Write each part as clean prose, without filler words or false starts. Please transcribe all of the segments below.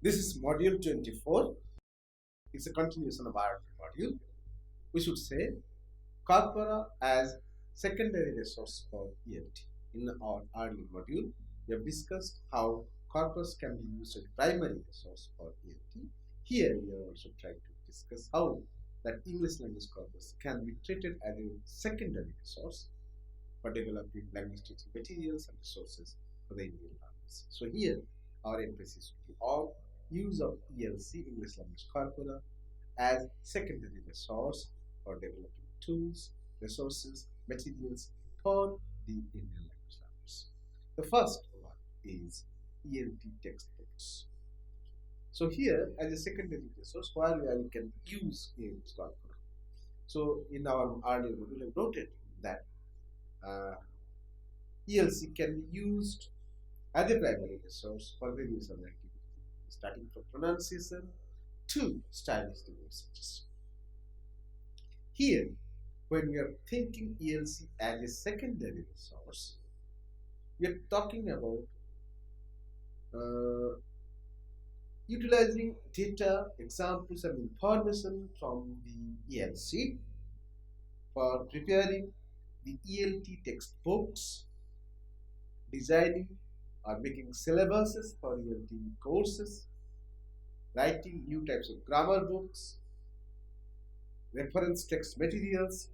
This is module 24. It's a continuation of our module. We should say Corpora as secondary resource for ELT. In our earlier module, we have discussed how corpus can be used as primary resource for ELT. Here we are also trying to discuss how that English language corpus can be treated as a secondary resource for developing language teaching materials and resources for the Indian learners. So here our emphasis will be on use of ELC, English language corpora, as secondary resource for developing tools, resources, materials for the Indian language learners. The first one is ELT textbooks. So here, as a secondary resource, where we can use ELT corpora. So in our earlier module, I noted that ELC can be used as a primary resource for various other activities, starting from pronunciation to stylistic researches. Here, when we are thinking ELC as a secondary resource, we are talking about utilizing data, examples, and information from the ELC for preparing the ELT textbooks, designing or making syllabuses for ELT courses, writing new types of grammar books, reference text materials,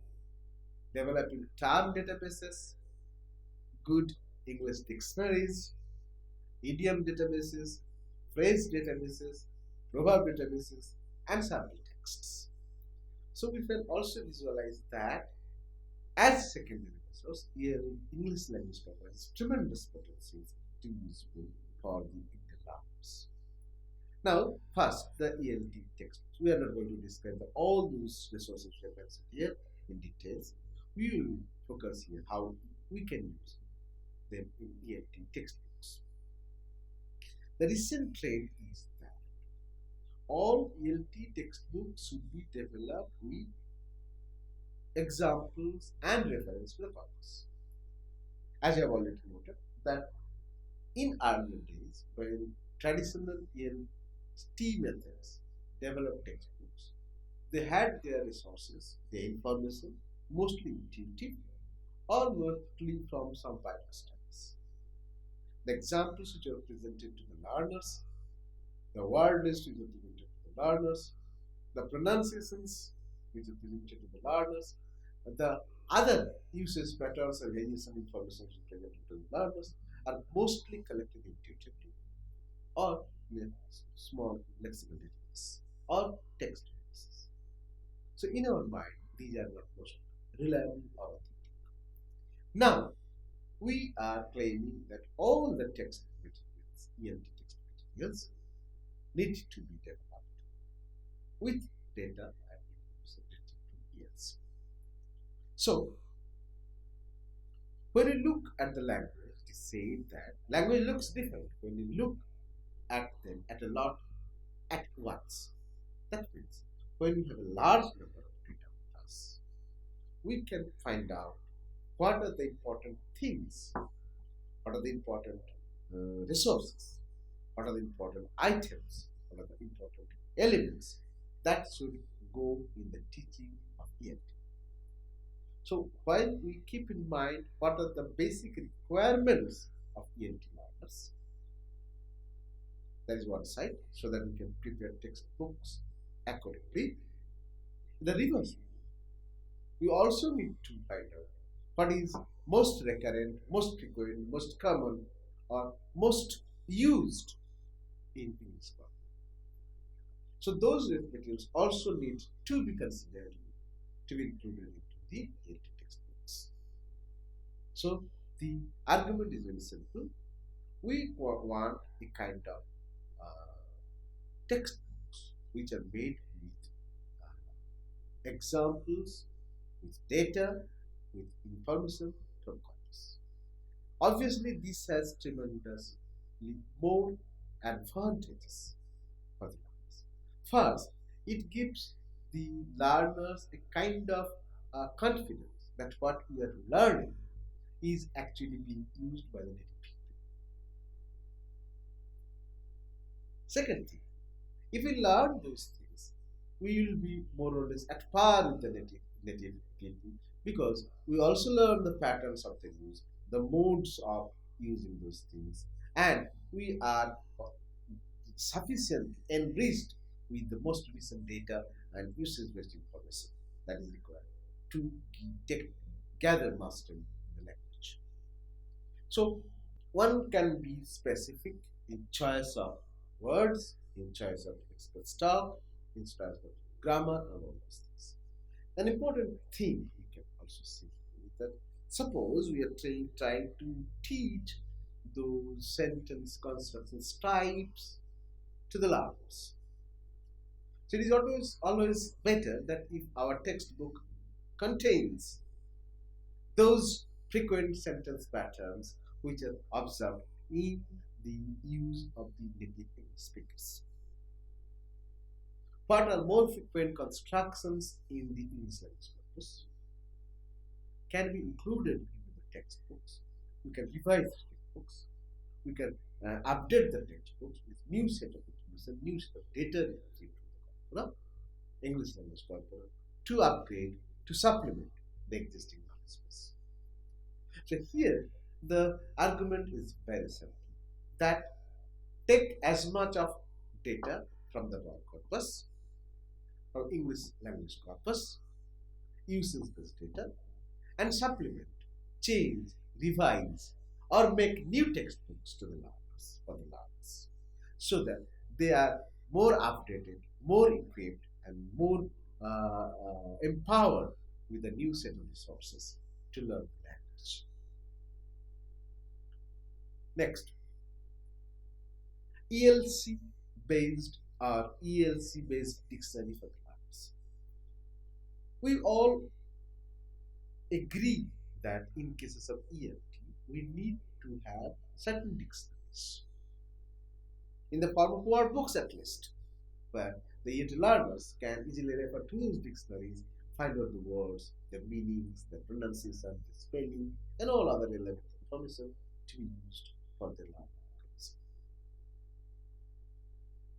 developing term databases, good English dictionaries, idiom databases, phrase databases, proverb databases, and sample texts. So we can also visualize that as secondary resource, English language has tremendous potential to be useful for the Indian learners. Now, first, the ELT textbooks. We are not going to describe all those resources referenced here in details. We will focus here how we can use them in ELT textbooks. The recent trend is that all ELT textbooks should be developed with examples and reference to the corpus. As I have already noted that in earlier days, when traditional ELT methods developed textbooks, they had their resources, their information, mostly intuitive or mostly from some Bible studies. The examples which are presented to the learners, the word list which are presented to the learners, the pronunciations which are presented to the learners, the other usage patterns and variation information presented to the learners are mostly collected intuitively or in a small lexical database or text databases. So in our mind, these are not most reliable or authentic. Now, we are claiming that all the text materials, ELT text materials, need to be developed with data and subjected to ELC. So, when you look at the language, it is said that language looks different when you look at them at a lot at once. That means when we have a large number of data with us, we can find out what are the important things, what are the important resources, what are the important items, what are the important elements that should go in the teaching of ELT. So while we keep in mind what are the basic requirements of ELT learners, that is one side, so that we can prepare textbooks accordingly. The reverse, we also need to find out what is most recurrent, most frequent, most common, or most used in English grammar. So those materials also need to be considered to be included into the ELT textbooks. So the argument is very simple. We want a kind of textbooks which are made with examples, with data, with information from corpus. Obviously, this has tremendously more advantages for the learners. First, it gives the learners a kind of confidence that what we are learning is actually being used by the native people. Second thing, if we learn those things, we will be more or less at par with the native people, because we also learn the patterns of the use, the modes of using those things, and we are sufficiently enriched with the most recent data and usage-based information that is required to gather mastery in the language. So one can be specific in choice of words, in choice of lexical stock, in choice of grammar, and all those things. An important thing we can also see is that suppose we are trying to teach those sentence constructions types to the learners. So it is always better that if our textbook contains those frequent sentence patterns which are observed in the use of the native English speakers. What are more frequent constructions in the English language corpus can be included in the textbooks. We can revise the textbooks. We can update the textbooks with new set of information, new set of data received from the Corpora, English language corpora, to upgrade, to supplement the existing knowledge base. So here the argument is very simple, that take as much of data from the raw corpus, or English language corpus, usage-based data, and supplement, change, revise, or make new textbooks to the learners, for the learners, so that they are more updated, more equipped, and more empowered with a new set of resources to learn the language. Next, ELC based or ELC based dictionary for the learners. We all agree that in cases of ELT, we need to have certain dictionaries in the form of word books at least, where the ELT learners can easily refer to those dictionaries, find out the words, the meanings, the pronunciation, the spelling, and all other relevant information to be used for their learning.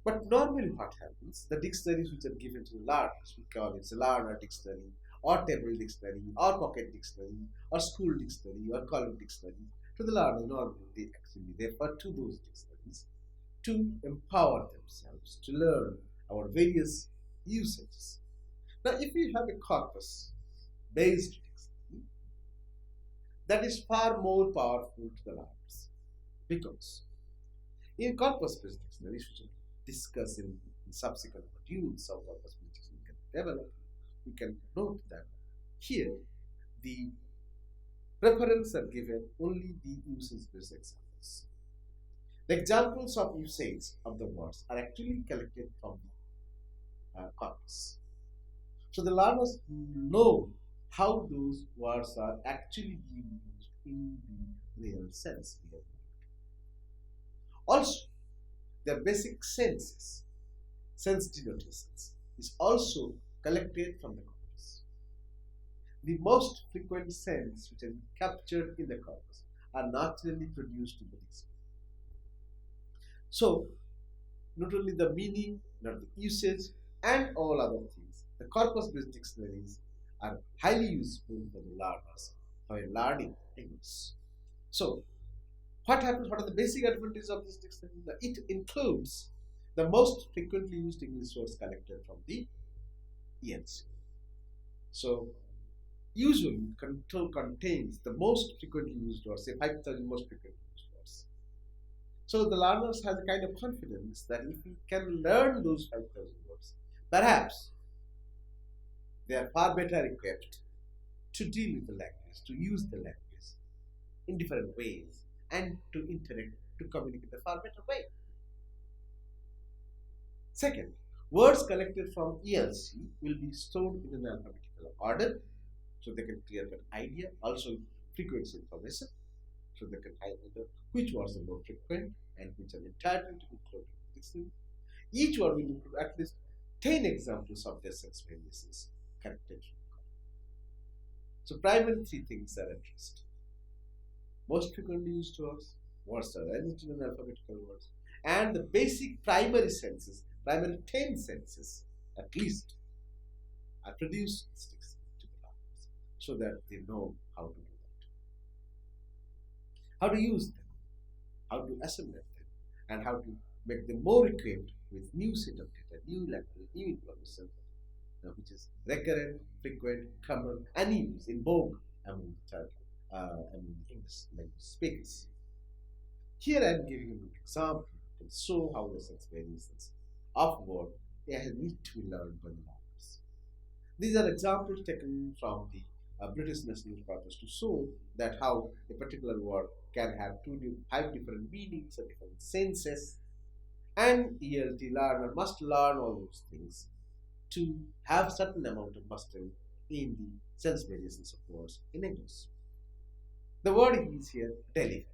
But normally what happens, the dictionaries which are given to the learners, we call it a learner dictionary, or table dictionary, or pocket dictionary, or school dictionary, or column dictionary, to the learner normally they actually refer to those dictionaries to empower themselves to learn our various usages. Now if we have a corpus based dictionary, that is far more powerful to the learners, because in corpus based dictionaries, which we discuss in subsequent modules of corpus based dictionary can develop, we can note that here the preference are given only the usage based examples. The examples of usage of the words are actually collected from the corpus. So the learners know how those words are actually being used in the real sense. Also, their basic senses, sense denotations, is also collected from the corpus. The most frequent sense which are captured in the corpus are naturally produced in the dictionary. So, not only the meaning, not the usage, and all other things, the corpus-based dictionaries are highly useful for the learners for learning English. So, what happens? What are the basic advantages of this dictionary? It includes the most frequently used English words collected from the ELT. So, usually contains the most frequently used words, say 5,000 most frequently used words. So the learners have a kind of confidence that if we can learn those 5,000 words, perhaps they are far better equipped to deal with the language, to use the language in different ways, and to interact, to communicate in a far better way. Second, words collected from ELC will be stored in an alphabetical order, so they can clear an idea, also frequency information, so they can highlight which words are more frequent and which are entitled to be included in the dictionary. Each word will include at least 10 examples of their sense variations collected. So primarily three things are addressed: most frequently used words, words are arranged in alphabetical words, and the basic primary senses, primary 10 senses at least, are produced to the learners so that they know how to do that, how to use them, how to assimilate them, and how to make them more equipped with new set of data, new language, new information, which is recurrent, frequent, common, and used in vogue among the English language speakers. Here I am giving you an example to show how the sense variations of word need to be learned by the learners. These are examples taken from the British National Corpus to show that how a particular word can have 5 different meanings or different senses, and ELT learner must learn all those things to have certain amount of mastery in the sense variations of words in English. The word is here deliver.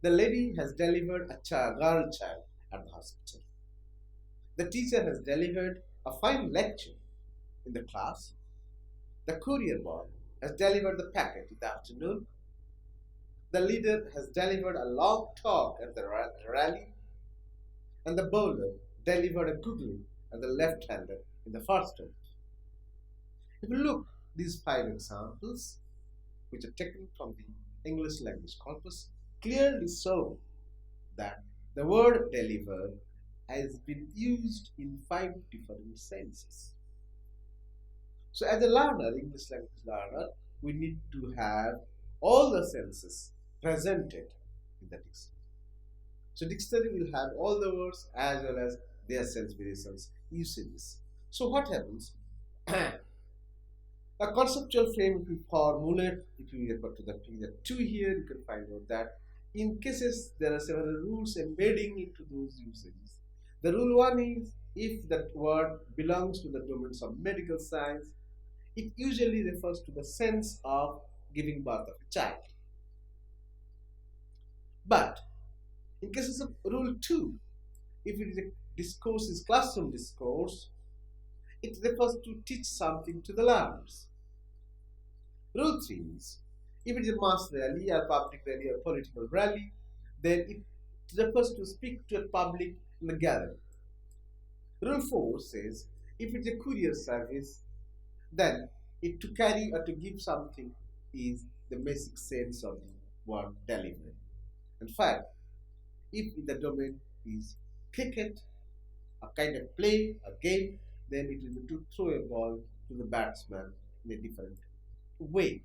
The lady has delivered a girl child at the hospital. The teacher has delivered a fine lecture in the class. The courier boy has delivered the packet in the afternoon. The leader has delivered a long talk at the rally. And the bowler delivered a googly at the left-hander in the first over. If you look at these 5 examples, which are taken from the English language corpus, clearly show that the word deliver has been used in 5 different senses. So as a learner, English language learner, we need to have all the senses presented in the dictionary. So dictionary will have all the words as well as their sense variations, usages. So what happens? A conceptual frame if you formulate, if you refer to the figure 2 here, you can find out that in cases there are several rules embedding into those usages. The rule 1 is if that word belongs to the domains of medical science, it usually refers to the sense of giving birth of a child. But in cases of rule 2, if it is a discourse is classroom discourse, it refers to teach something to the learners. Rule 3 is if it is a mass rally or public rally or political rally, then it refers to speak to a public in a gathering. Rule 4 says if it is a courier service, then it to carry or to give something is the basic sense of the word delivery. And 5, if the domain is cricket, a kind of play, a game, then it will be to throw a ball to the batsman in a different way.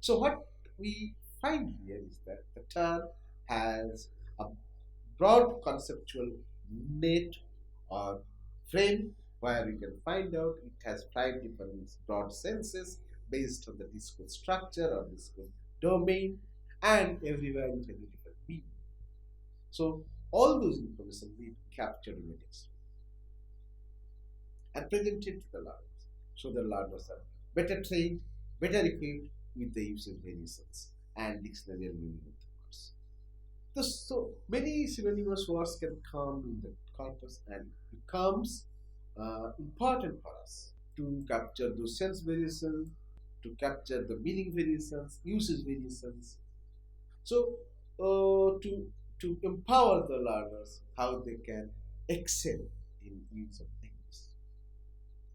So what we find here is that the term has a broad conceptual net or frame where we can find out it has 5 different broad senses based on the discourse structure or discourse domain, and everywhere it has a different meaning. So all those information will be captured in the text and presented to the learners, so the learners are better trained, better equipped with the usage variations and dictionary and meaning of the words. So many synonymous words can come in the corpus, and it becomes important for us to capture those sense variations, to capture the meaning variations, usage variations. So to empower the learners how they can excel in use of English.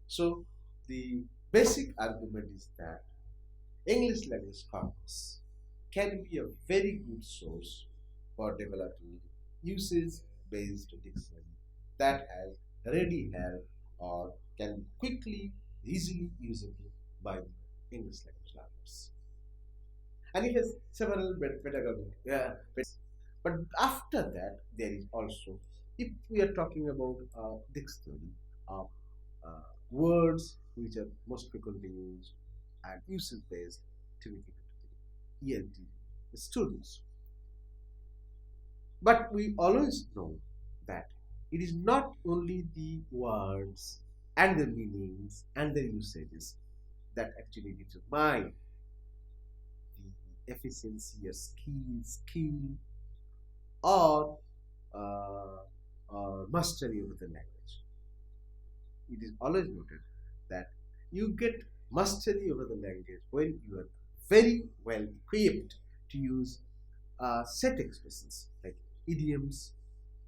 So the basic argument is that English language corpus can be a very good source for developing usage-based dictionary that has ready help or can quickly, easily usable by English language learners. And it has several pedagogical but after that there is also, if we are talking about a dictionary of words which are most frequently used and usage based to be given to the ELT students. But we always know that it is not only the words and the meanings and the usages that actually determine the efficiency or skill or mastery of the language. It is always noted that you get mastery over the language when you are very well equipped to use set expressions like idioms,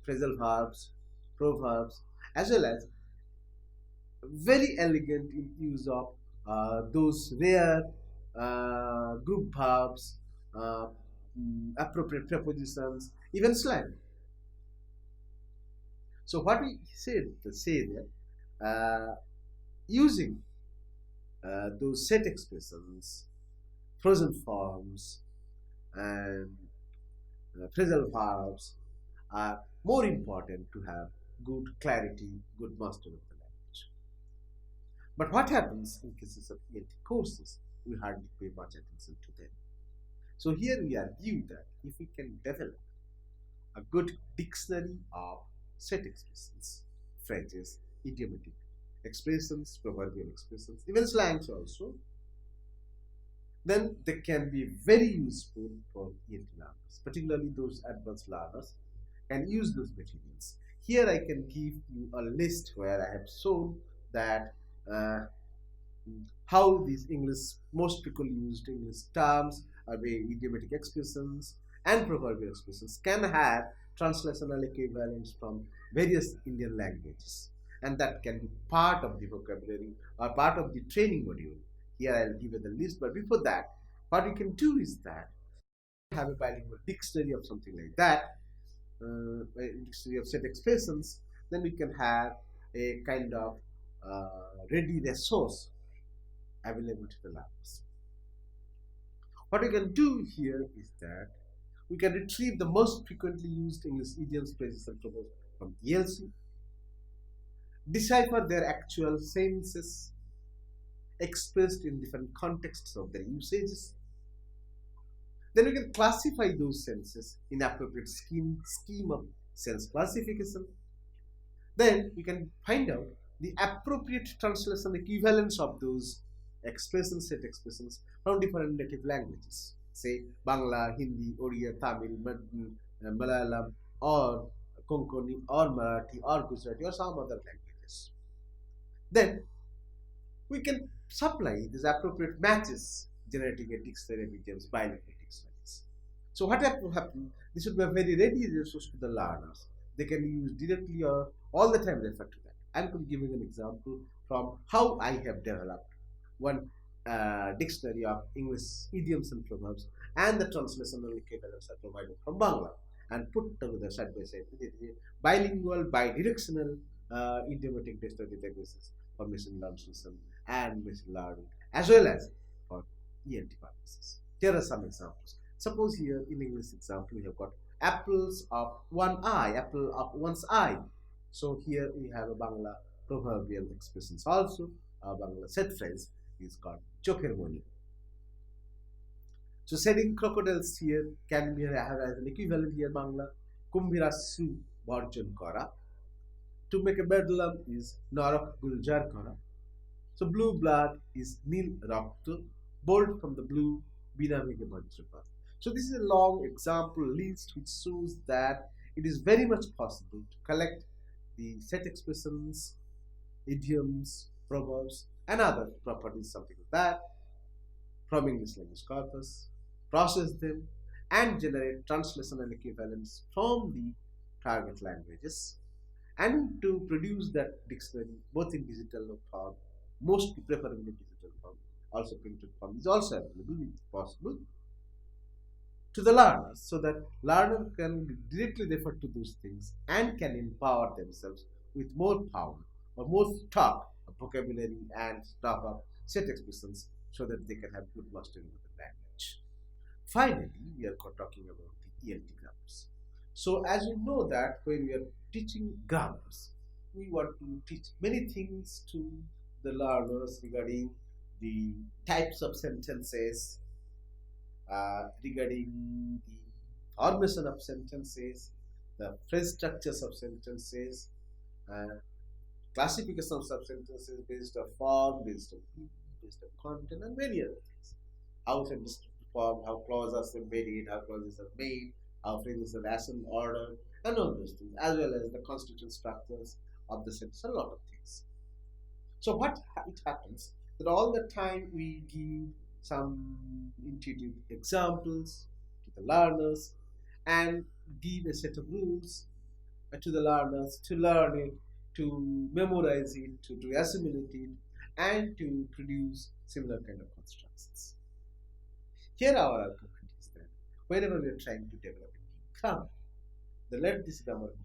phrasal verbs, proverbs, as well as very elegant in use of those rare group verbs, uh, appropriate prepositions, even slang. So what we say there, using those set expressions, frozen forms, and phrasal verbs are more important to have good clarity, good mastery of the language. But what happens in cases of ELT courses? We hardly pay much attention to them. So here we argue that if we can develop a good dictionary of set expressions, phrases, idiomatic expressions, proverbial expressions, even slangs also, then they can be very useful for ELT learners, particularly those advanced learners can use those materials. Here I can give you a list where I have shown that how these most people used English terms, idiomatic expressions, and proverbial expressions can have translational equivalents from various Indian languages, and that can be part of the vocabulary or part of the training module. Here I'll give you the list, but before that, what we can do is that have a bilingual dictionary of something like that, a dictionary of set expressions, then we can have a kind of ready resource available to the learners. What we can do here is that we can retrieve the most frequently used English idioms, phrases, and proverbs from ELT, decipher their actual senses expressed in different contexts of their usages. Then we can classify those senses in appropriate scheme of sense classification. Then we can find out the appropriate translation equivalents of those expressions, set expressions from different native languages, say Bangla, Hindi, Oriya, Tamil, Malayalam, or Konkani, or Marathi, or Gujarati, or some other languages. Then we can supply these appropriate matches, generating a dictionary of idioms, bilingual dictionaries. So what will happen? This would be a very ready resource to the learners. They can use directly or all the time refer to that. I'm giving an example from how I have developed one dictionary of English idioms and proverbs, and the translational equivalents are provided from Bangla and put together side by side with a bilingual, bidirectional idiomatic dictionary databases for machine learning and machine learning, as well as for ELT purposes. Here are some examples. Suppose here in English example we have got apples of one eye, apple of one's eye. So here we have a Bangla proverbial expressions also. A Bangla set phrase is called Choker Moni. So setting crocodiles here can be have as an equivalent here Bangla Kumbhirasu Borjon Kora. To make a bedlam is Narak Guljar Kora. So blue blood is Nil Rakto, bolt from the blue Bina Mege Bajrapa. So this is a long example list which shows that it is very much possible to collect the set expressions, idioms, proverbs, and other properties, something like that, from English language corpus, process them, and generate translational equivalents from the target languages, and to produce that dictionary both in digital form, mostly preferably digital form, also printed form is also available if possible to the learners, so that learner can directly refer to those things and can empower themselves with more power or more stock of vocabulary and stock of set expressions, so that they can have good mastery of the language. Finally, we are talking about the ELT grammars. So as you know that when we are teaching grammars, we want to teach many things to the learners regarding the types of sentences, regarding the formation of sentences, the phrase structures of sentences, classifications of sentences based on form, based on meaning, based on content, and many other things. How sentences form, how clauses are embedded, how clauses are made, how phrases are assigned order, and all those things, as well as the constituent structures of the sentence, a lot of things. So what it happens that all the time we give some intuitive examples to the learners, and give a set of rules to the learners to learn it, to memorize it, to assimilate it, and to produce similar kind of constructions. Here our argument is that whenever we are trying to develop a new grammar, then let this grammar be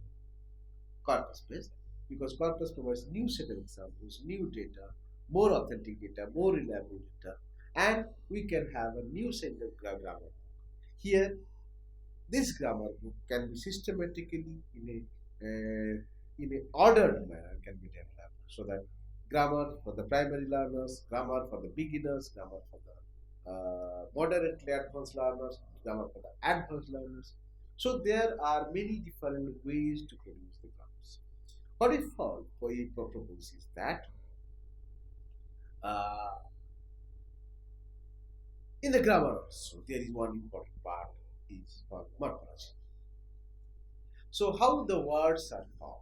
corpus based, because corpus provides new set of examples, new data, more authentic data, more reliable data, and we can have a new set of grammar. Here, this grammar book can be systematically in a ordered manner can be developed, so that grammar for the primary learners, grammar for the beginners, grammar for the moderately advanced learners, grammar for the advanced learners. So there are many different ways to produce the grammars. What we propose is that uh, in the grammar also there is one important part is for morphology. So how the words are formed?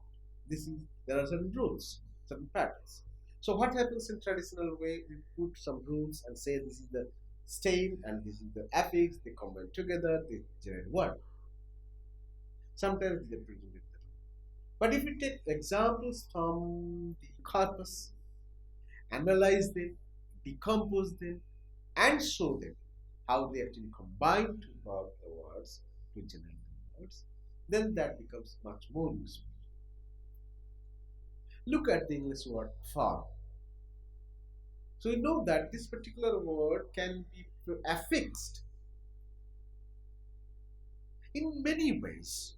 There are certain rules, certain patterns. So what happens in traditional way? We put some rules and say this is the stem and this is the affix. They combine together, they generate word. Sometimes they present it. But if we take examples from the corpus, analyze them, decompose them, and show them how they actually combine to form the words to generate the words, then that becomes much more useful. Look at the English word form. So you know that this particular word can be affixed in many ways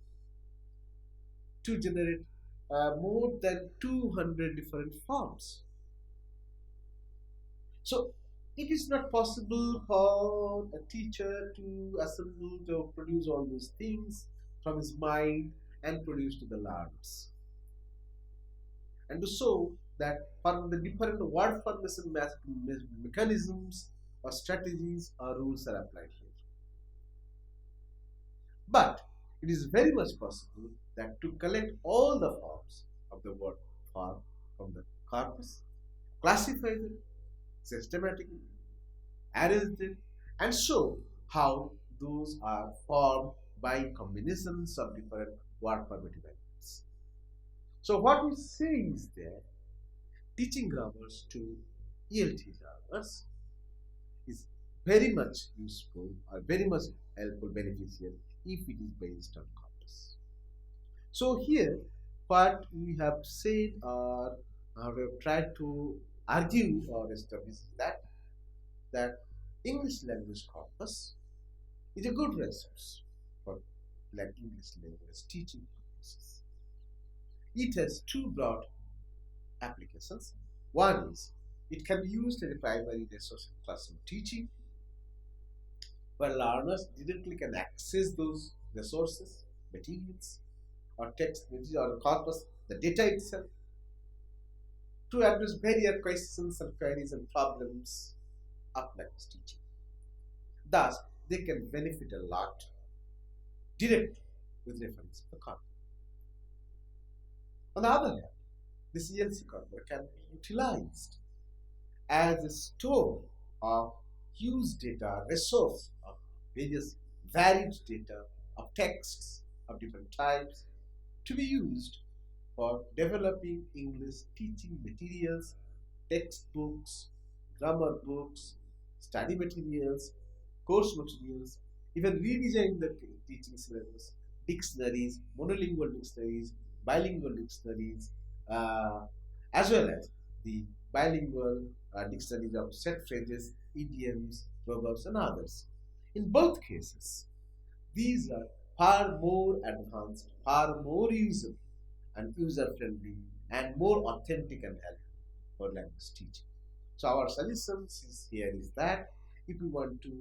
to generate more than 200 different forms. So it is not possible for a teacher to assemble to produce all those things from his mind and produce to the learners. And to show that for the different word formation mechanisms or strategies or rules are applied here. But it is very much possible that to collect all the forms of the word form from the corpus, classify them systematically, arrange them, and show how those are formed by combinations of different word formative elements. So what we say is that teaching grammars to ELT learners is very much useful or very much helpful, beneficial if it is based on corpus. So here what we have said or we have tried to argue or establish that English language corpus is a good resource for English language teaching purposes. It has two broad applications. One is it can be used as a primary resource in classroom teaching, where learners directly can access those resources, materials, or text material or corpus, the data itself, to address various questions and queries and problems of language teaching. Thus, they can benefit a lot directly with reference to the corpus. On the other hand, this ELC corpus can be utilized as a store of used data, resource of various varied data of texts of different types to be used for developing English teaching materials, textbooks, grammar books, study materials, course materials, even redesign the teaching syllabus, dictionaries, monolingual dictionaries, bilingual dictionaries, as well as the bilingual dictionaries of set phrases, idioms, proverbs, and others. In both cases, these are far more advanced, far more usable and user-friendly, and more authentic and helpful for language teaching. So our suggestion here is that if we want to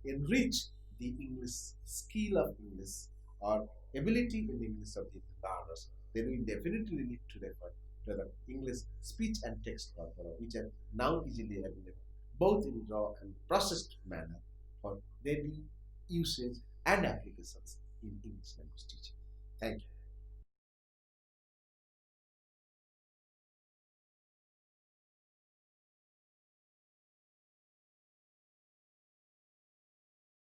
enrich the English skill of English or ability in English of the learners, then we definitely need to refer to the English speech and text corpora, which are now easily available both in raw and processed manner for daily usage and applications in English language teaching. Thank you.